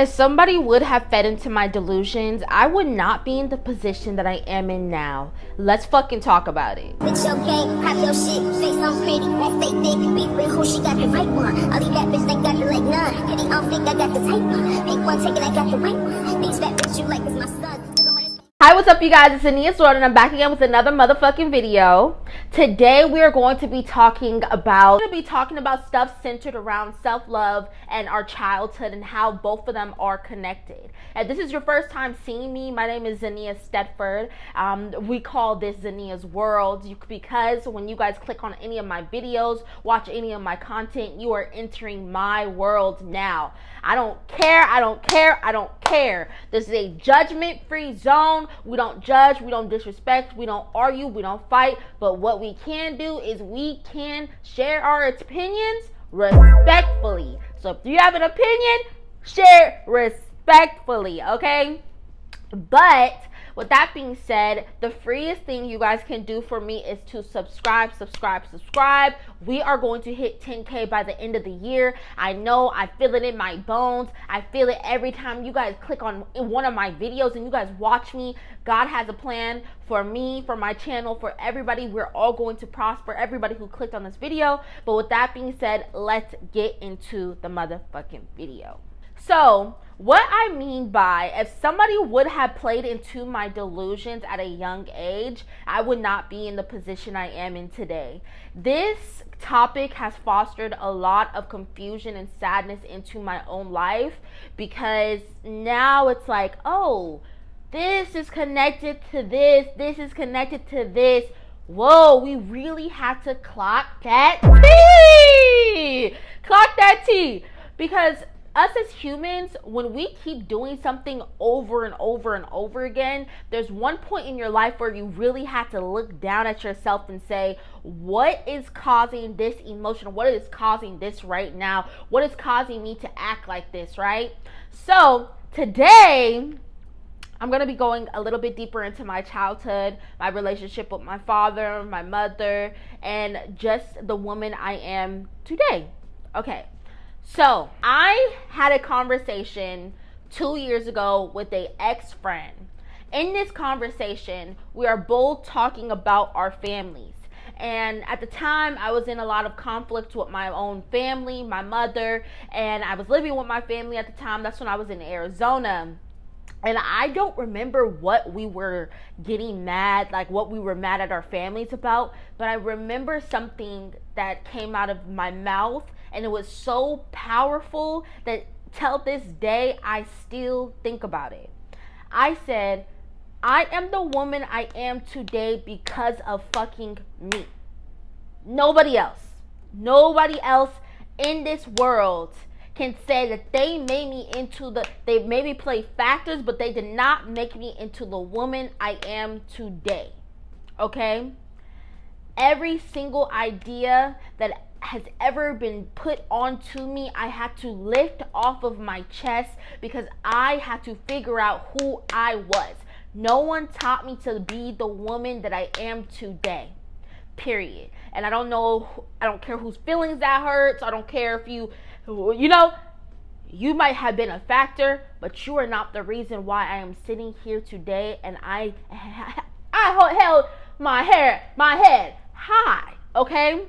If somebody would have fed into my delusions, I would not be in the position that I am in now. Let's fucking talk about it. Bitch, your game, pop your shit, say something pretty, won't stay thick, beef with who she got the right one. All these bad bitch, they got the like none, cause they all think I got the type one. Make one, take it, I got the right one. These fat bitch, you like is my son. Hi, what's up, you guys? It's Ania Sword, and I'm back again with another motherfucking video. Today, we are going to be talking about stuff centered around self-love and our childhood and how both of them are connected. If this is your first time seeing me, my name is Zania Stedford. We call this Zania's World because when you guys click on any of my videos, watch any of my content, you are entering my world now. I don't care. This is a judgment-free zone. We don't judge, we don't disrespect, we don't argue, we don't fight. But what we can do is we can share our opinions respectfully. So if you have an opinion, share respectfully, okay? But with that being said, the freest thing you guys can do for me is to subscribe. We are going to hit 10K by the end of the year. I know, I feel it in my bones. I feel it every time you guys click on one of my videos and you guys watch me. God has a plan for me, for my channel, for everybody. We're all going to prosper, everybody who clicked on this video. But with that being said, let's get into the motherfucking video. So, what I mean by, if somebody would have played into my delusions at a young age, I would not be in the position I am in today. This topic has fostered a lot of confusion and sadness into my own life because now it's like, oh, this is connected to this is connected to this. Whoa, we really had to clock that T! Clock that T! Because us as humans, when we keep doing something over and over and over again, there's one point in your life where you really have to look down at yourself and say, what is causing this emotion? What is causing this right now? What is causing me to act like this, right? So today, I'm going to be going a little bit deeper into my childhood, my relationship with my father, my mother, and just the woman I am today. Okay. So, I had a conversation 2 years ago with an ex-friend. In this conversation, we are both talking about our families. And at the time, I was in a lot of conflict with my own family, my mother, and I was living with my family at the time. That's when I was in Arizona. And I don't remember what we were getting mad, like what we were mad at our families about, but I remember something that came out of my mouth, and it was so powerful that till this day, I still think about it. I said, I am the woman I am today because of fucking me. Nobody else in this world can say that they made me play factors, but they did not make me into the woman I am today. Okay? Every single idea that has ever been put onto me, I had to lift off of my chest because I had to figure out who I was. No one taught me to be the woman that I am today. Period. And I don't care whose feelings that hurts. I don't care if you might have been a factor, but you are not the reason why I am sitting here today, and I held my head high, okay?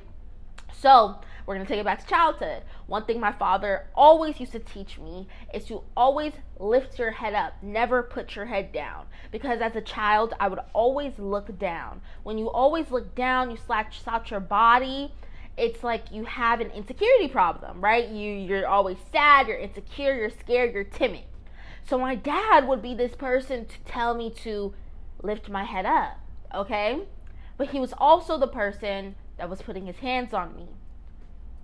So, we're going to take it back to childhood. One thing my father always used to teach me is to always lift your head up, never put your head down. Because as a child, I would always look down. When you always look down, you slouch out your body, it's like you have an insecurity problem, right? You're always sad, you're insecure, you're scared, you're timid. So my dad would be this person to tell me to lift my head up, okay? But he was also the person that was putting his hands on me,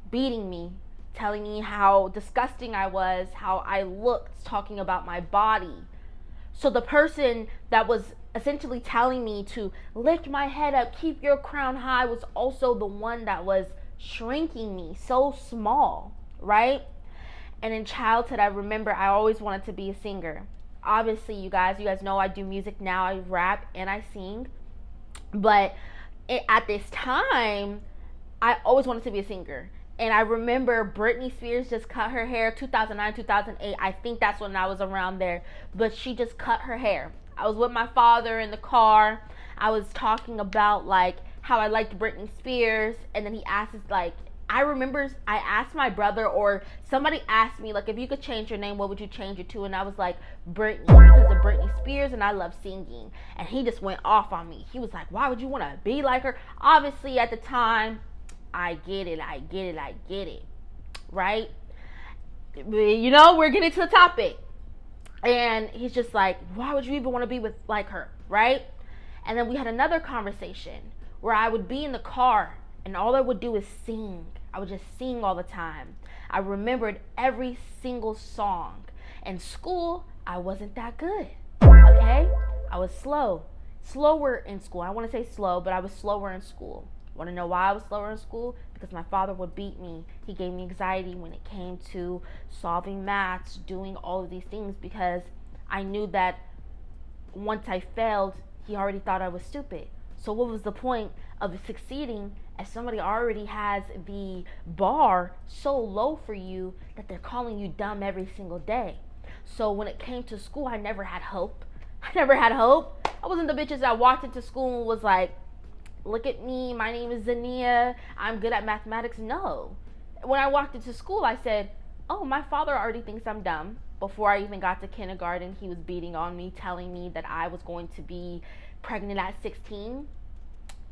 beating me, telling me how disgusting I was, how I looked, talking about my body. So the person that was essentially telling me to lift my head up, keep your crown high, was also the one that was shrinking me so small, right? And in childhood, I remember I always wanted to be a singer. Obviously, you guys know I do music now. I rap and I sing. But at this time, I always wanted to be a singer. And I remember Britney Spears just cut her hair 2009, 2008. I think that's when I was around there. But she just cut her hair. I was with my father in the car. I was talking about like how I liked Britney Spears. And then he asked us like, I remember I asked my brother, or somebody asked me, like, if you could change your name, what would you change it to? And I was like, Britney, because of Britney Spears, and I love singing. And he just went off on me. He was like, why would you want to be like her? Obviously, at the time, I get it, right? You know, we're getting to the topic. And he's just like, why would you even want to be with like her, right? And then we had another conversation where I would be in the car, and all I would do is sing. I would just sing all the time. I remembered every single song. In school, I wasn't that good, okay? I was slower in school. I want to say slow, but I was slower in school. Want to know why I was slower in school? Because my father would beat me. He gave me anxiety when it came to solving maths, doing all of these things, because I knew that once I failed, he already thought I was stupid. So what was the point of succeeding if somebody already has the bar so low for you that they're calling you dumb every single day? So when it came to school, I never had hope. I wasn't the bitches that walked into school and was like, look at me, my name is Zania, I'm good at mathematics. No. When I walked into school, I said, oh, my father already thinks I'm dumb. Before I even got to kindergarten, he was beating on me, telling me that I was going to be pregnant at 16.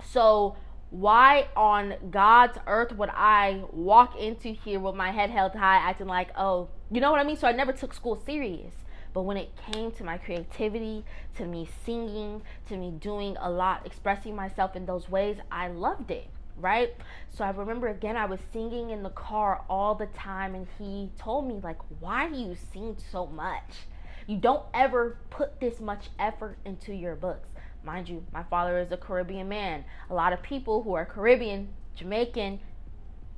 So why on God's earth would I walk into here with my head held high, acting like, oh, you know what I mean? So I never took school serious. But when it came to my creativity, to me singing, to me doing a lot, expressing myself in those ways, I loved it, right? So I remember, again, I was singing in the car all the time, and he told me, like, why do you sing so much? You don't ever put this much effort into your books. Mind you, my father is a Caribbean man. A lot of people who are Caribbean, Jamaican,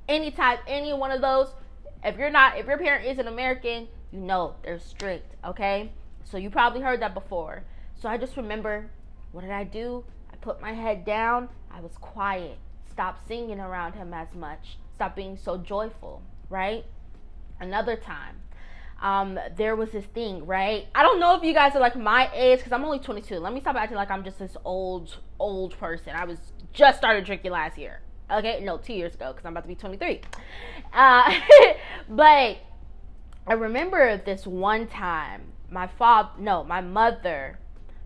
any one of those, if your parent isn't American, you know they're strict, okay? So you probably heard that before. So I just remember, what did I do? I put my head down. I was quiet. Stopped singing around him as much. Stopped being so joyful, right? Another time, there was this thing, right? I don't know if you guys are like my age, because I'm only 22. Let me stop acting like I'm just this old person. I was just started drinking last year. Okay, no, 2 years ago, because I'm about to be 23. But I remember this one time, my mother,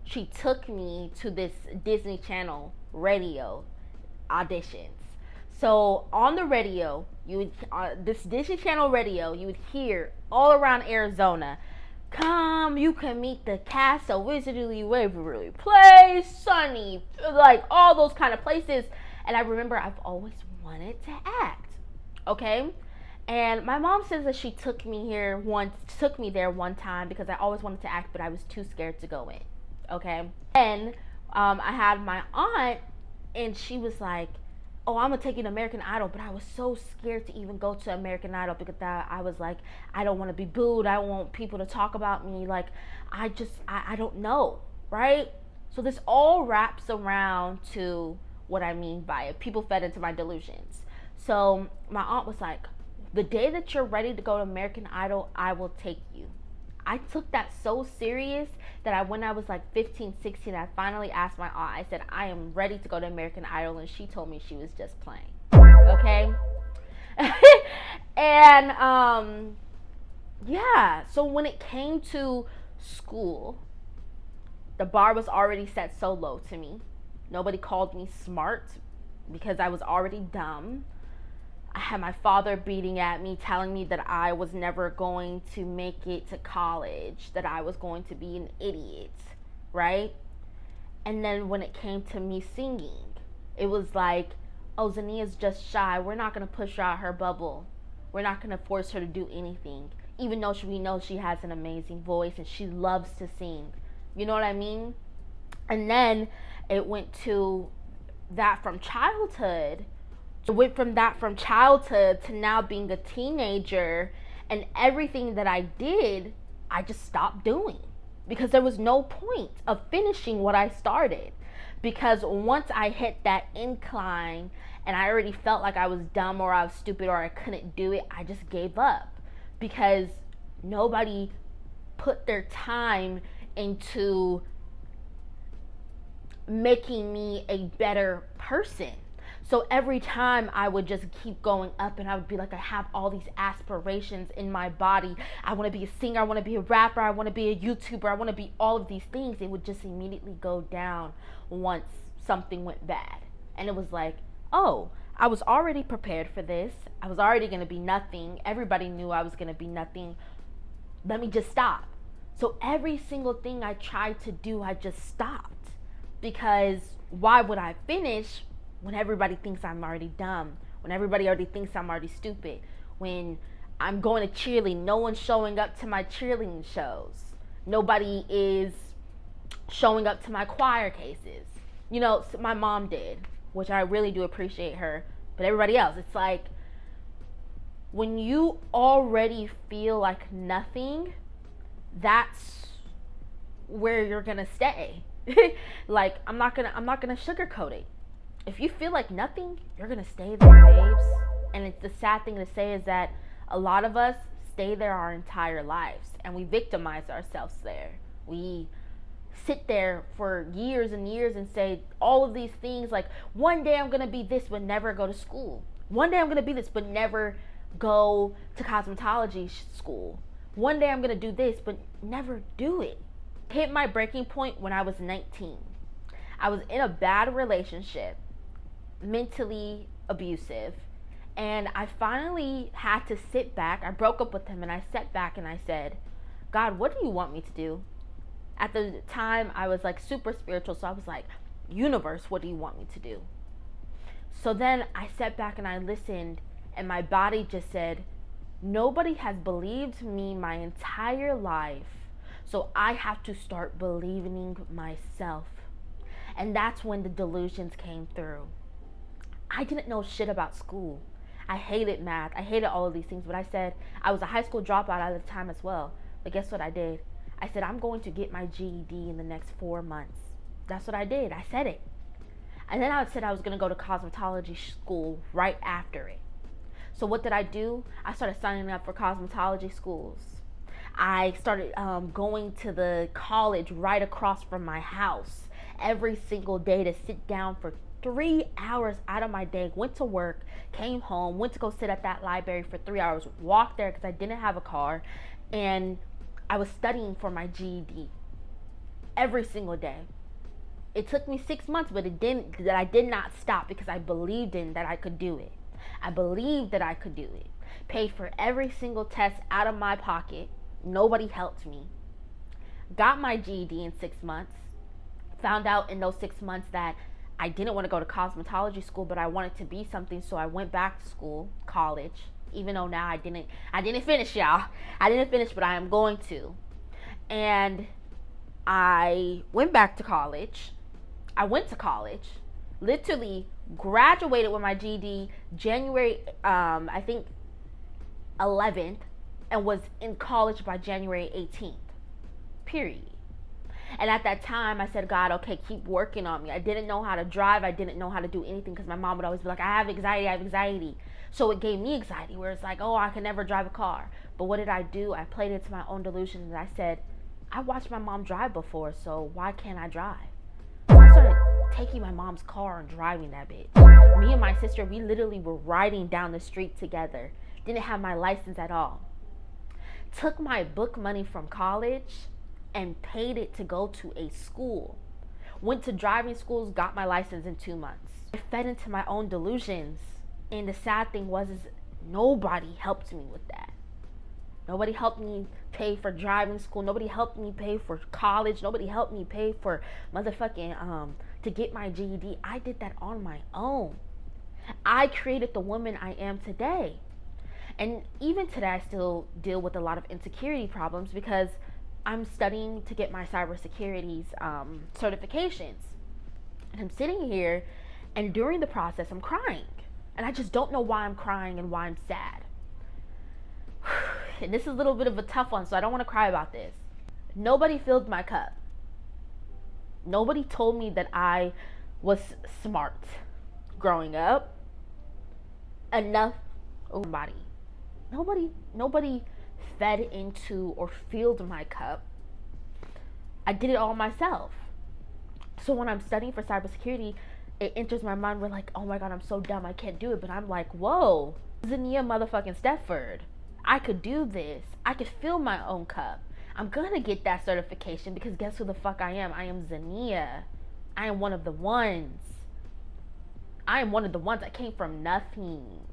she took me to this Disney Channel radio auditions. So on the radio, this Disney Channel radio, you would hear all around Arizona, come, you can meet the cast of Wizardly Waverly Place, Sunny, like all those kind of places. And I remember I've always wanted to act, okay? And my mom says that she took me there one time because I always wanted to act, but I was too scared to go in, okay? And I had my aunt, and she was like, oh, I'm gonna take you to American Idol, but I was so scared to even go to American Idol because I was like, I don't want to be booed. I don't want people to talk about me. Like, I don't know, right? So this all wraps around to what I mean by it. People fed into my delusions. So my aunt was like, the day that you're ready to go to American Idol, I will take you. I took that so serious that when I was like 15, 16, I finally asked my aunt, I said, I am ready to go to American Idol. And she told me she was just playing. Okay? And, yeah. So when it came to school, the bar was already set so low to me. Nobody called me smart because I was already dumb. I had my father beating at me, telling me that I was never going to make it to college, that I was going to be an idiot, right? And then when it came to me singing, it was like, oh, Zania's just shy. We're not going to push her out her bubble. We're not going to force her to do anything, even though we know she has an amazing voice and she loves to sing. You know what I mean? And then it went to that from childhood. It went from that from childhood to now being a teenager, and everything that I did, I just stopped doing because there was no point of finishing what I started. Because once I hit that incline and I already felt like I was dumb or I was stupid or I couldn't do it, I just gave up because nobody put their time into making me a better person. So every time I would just keep going up and I would be like, I have all these aspirations in my body. I want to be a singer. I want to be a rapper. I want to be a YouTuber. I want to be all of these things. It would just immediately go down once something went bad. And it was like, oh, I was already prepared for this. I was already going to be nothing. Everybody knew I was going to be nothing. Let me just stop. So every single thing I tried to do, I just stopped. Because why would I finish when everybody thinks I'm already dumb, when everybody already thinks I'm already stupid, when I'm going to cheerlead, no one's showing up to my cheerleading shows, nobody is showing up to my choir cases. You know, my mom did, which I really do appreciate her, but everybody else, it's like, when you already feel like nothing, that's where you're gonna stay. Like, I'm not gonna sugarcoat it. If you feel like nothing, you're gonna stay there, babes. And it's the sad thing to say is that a lot of us stay there our entire lives and we victimize ourselves there. We sit there for years and years and say all of these things like, one day I'm gonna be this but never go to school. One day I'm gonna be this but never go to cosmetology school. One day I'm gonna do this but never do it. Hit my breaking point when I was 19. I was in a bad relationship, mentally abusive, and I finally had to sit back. I broke up with him and I sat back and I said, God, what do you want me to do? At the time I was like super spiritual, so I was like, universe, what do you want me to do? So then I sat back and I listened, and my body just said, nobody has believed me my entire life, so I have to start believing myself. And that's when the delusions came through. I didn't know shit about school. I hated math. I hated all of these things. But I said, I was a high school dropout at the time as well. But guess what I did? I said, I'm going to get my GED in the next 4 months. That's what I did. I said it. And then I said I was going to go to cosmetology school right after it. So what did I do? I started signing up for cosmetology schools. I started going to the college right across from my house every single day to sit down for 3 hours out of my day, went to work, came home, went to go sit at that library for 3 hours, walked there because I didn't have a car, and I was studying for my GED every single day. It took me 6 months, but I did not stop because I believed in that I could do it. I believed that I could do it. Paid for every single test out of my pocket. Nobody helped me. Got my GED in 6 months. Found out in those 6 months that I didn't want to go to cosmetology school, but I wanted to be something, so I went back to school, college, even though now I didn't finish, y'all. I didn't finish, but I am going to. And I went back to college. I went to college, literally graduated with my GED January, I think 11th, and was in college by January 18th, period. And at that time, I said, God, okay, keep working on me. I didn't know how to drive. I didn't know how to do anything because my mom would always be like, I have anxiety. So it gave me anxiety where it's like, oh, I can never drive a car. But what did I do? I played into my own delusions and I said, I watched my mom drive before, so why can't I drive? So I started taking my mom's car and driving that bitch. Me and my sister, we literally were riding down the street together. Didn't have my license at all. Took my book money from college and paid it to go to a school. Went to driving schools, got my license in 2 months. I fed into my own delusions. And the sad thing was is nobody helped me with that. Nobody helped me pay for driving school. Nobody helped me pay for college. Nobody helped me pay for motherfucking, to get my GED. I did that on my own. I created the woman I am today. And even today, I still deal with a lot of insecurity problems because I'm studying to get my cybersecurity certifications. And I'm sitting here, and during the process, I'm crying. And I just don't know why I'm crying and why I'm sad. And this is a little bit of a tough one, so I don't want to cry about this. Nobody filled my cup. Nobody told me that I was smart growing up. enough. Nobody fed into or filled my cup. I did it all myself. So when I'm studying for cybersecurity, it enters my mind, we're like, oh my God, I'm so dumb, I can't do it. But I'm like, whoa, Zania motherfucking Stefford. I could do this. I could fill my own cup. I'm gonna get that certification because guess who the fuck I am? I am Zania. I am one of the ones. I am one of the ones that came from nothing.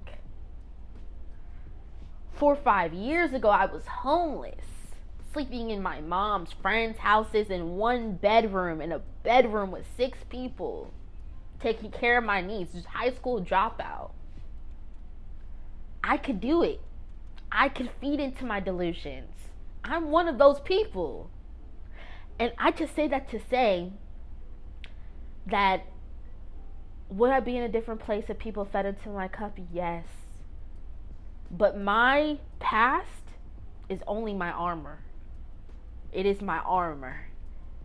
4 or 5 years ago, I was homeless, sleeping in my mom's friends' houses in one bedroom, in a bedroom with 6 people, taking care of my needs, just high school dropout. I could do it. I could feed into my delusions. I'm one of those people. And I just say that to say that would I be in a different place if people fed into my cup? Yes. But my past is only my armor. It is my armor.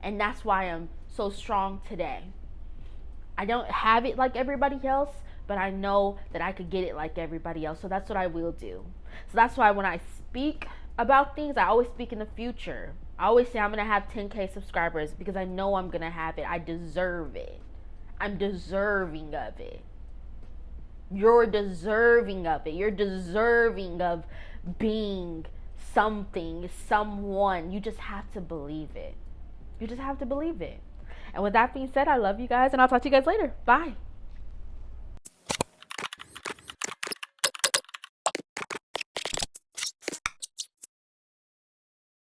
And that's why I'm so strong today. I don't have it like everybody else, but I know that I could get it like everybody else. So that's what I will do. So that's why when I speak about things, I always speak in the future. I always say I'm going to have 10K subscribers because I know I'm going to have it. I deserve it. I'm deserving of it. You're deserving of it. You're deserving of being something, someone. You just have to believe it. You just have to believe it. And with that being said, I love you guys, and I'll talk to you guys later. Bye.